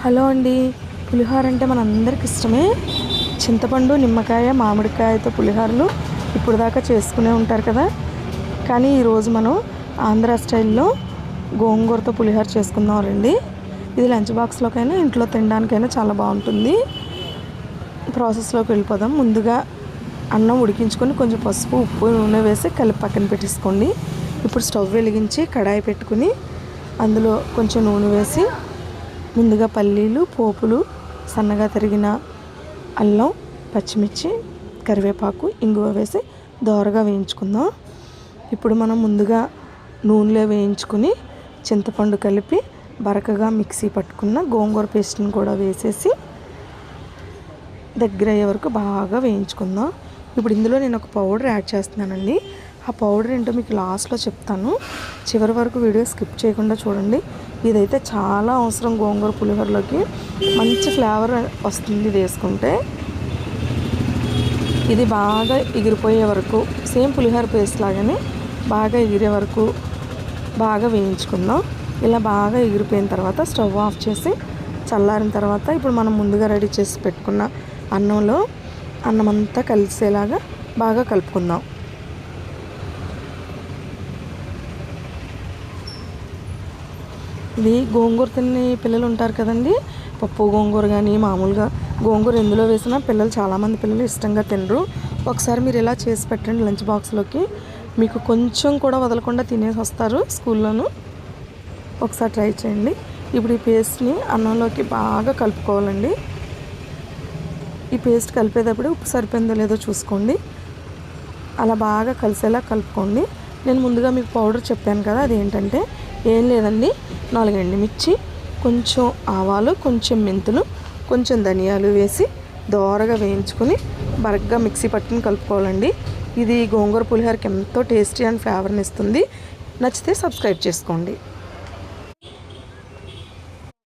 Hello అండి. పులిహోర అంటే మనందరికి ఇష్టమే. చింతపండు, నిమ్మకాయ, మామిడికాయతో పులిహోరలు ఇప్పుడు దాకా చేసుకునే ఉంటారు కదా. కానీ ఈరోజు మనం ఆంధ్ర స్టైల్లో గోంగూరతో పులిహోర చేసుకుందాం రండి. ఇది లంచ్ బాక్స్లోకైనా ఇంట్లో తినడానికైనా చాలా బాగుంటుంది. ప్రాసెస్లోకి వెళ్ళిపోదాం. ముందుగా అన్నం ఉడికించుకొని కొంచెం పసుపు, ఉప్పు, నూనె వేసి కలిపి పక్కన పెట్టేసుకోండి. ఇప్పుడు స్టవ్ వెలిగించి కడాయి పెట్టుకుని అందులో కొంచెం నూనె వేసి ముందుగా పల్లీలు, పోపులు, సన్నగా తరిగిన అల్లం, పచ్చిమిర్చి, కరివేపాకు, ఇంగువ వేసి దోరగా వేయించుకుందాం. ఇప్పుడు మనం ముందుగా నూనెలో వేయించుకుని చింతపండు కలిపి బరకగా మిక్సీ పట్టుకున్న గోంగూర పేస్ట్ని కూడా వేసేసి దగ్గర అయ్యే వరకు బాగా వేయించుకుందాం. ఇప్పుడు ఇందులో నేను ఒక పౌడర్ యాడ్ చేస్తున్నానండి. ఆ పౌడర్ ఏంటో మీకు లాస్ట్లో చెప్తాను. చివరి వరకు వీడియో స్కిప్ చేయకుండా చూడండి. ఇదైతే చాలా అవసరం. గోంగూర పులిహోరలోకి మంచి ఫ్లేవర్ వస్తుంది వేసుకుంటే. ఇది బాగా ఎగిరిపోయే వరకు సేమ్ పులిహోర పేస్ట్ లాగానే బాగా ఎగిరే వరకు బాగా వేయించుకుందాం. ఇలా బాగా ఎగిరిపోయిన తర్వాత స్టవ్ ఆఫ్ చేసి చల్లారిన తర్వాత ఇప్పుడు మనం ముందుగా రెడీ చేసి పెట్టుకున్న అన్నంలో అన్నమంతా కలిసేలాగా బాగా కలుపుకుందాం. ఇది గోంగూర తినే పిల్లలు ఉంటారు కదండి. పప్పు గోంగూర కానీ మామూలుగా గోంగూర ఎందులో వేసినా పిల్లలు చాలామంది పిల్లలు ఇష్టంగా తినరు. ఒకసారి మీరు ఇలా చేసి పెట్టండి లంచ్ బాక్స్లోకి. మీకు కొంచెం కూడా వదలకుండా తినేసి వస్తారు స్కూల్లోనూ. ఒకసారి ట్రై చేయండి. ఇప్పుడు ఈ పేస్ట్ని అన్నంలోకి బాగా కలుపుకోవాలండి. ఈ పేస్ట్ కలిపేటప్పుడు ఉప్పు సరిపోయిందో లేదో చూసుకోండి. అలా బాగా కలిసేలా కలుపుకోండి. నేను ముందుగా మీకు పౌడర్ చెప్పాను కదా, అదేంటంటే ఏం లేదండి, 4 ఎండుమిర్చి, కొంచెం ఆవాలు, కొంచెం మెంతులు, కొంచెం ధనియాలు వేసి దోరగా వేయించుకొని బరగ్గా మిక్సీ పట్టుకుని కలుపుకోవాలండి. ఇది గోంగూర పులిహోరకి ఎంతో టేస్టీ అండ్ ఫ్లేవర్ని ఇస్తుంది. నచ్చితే సబ్స్క్రైబ్ చేసుకోండి.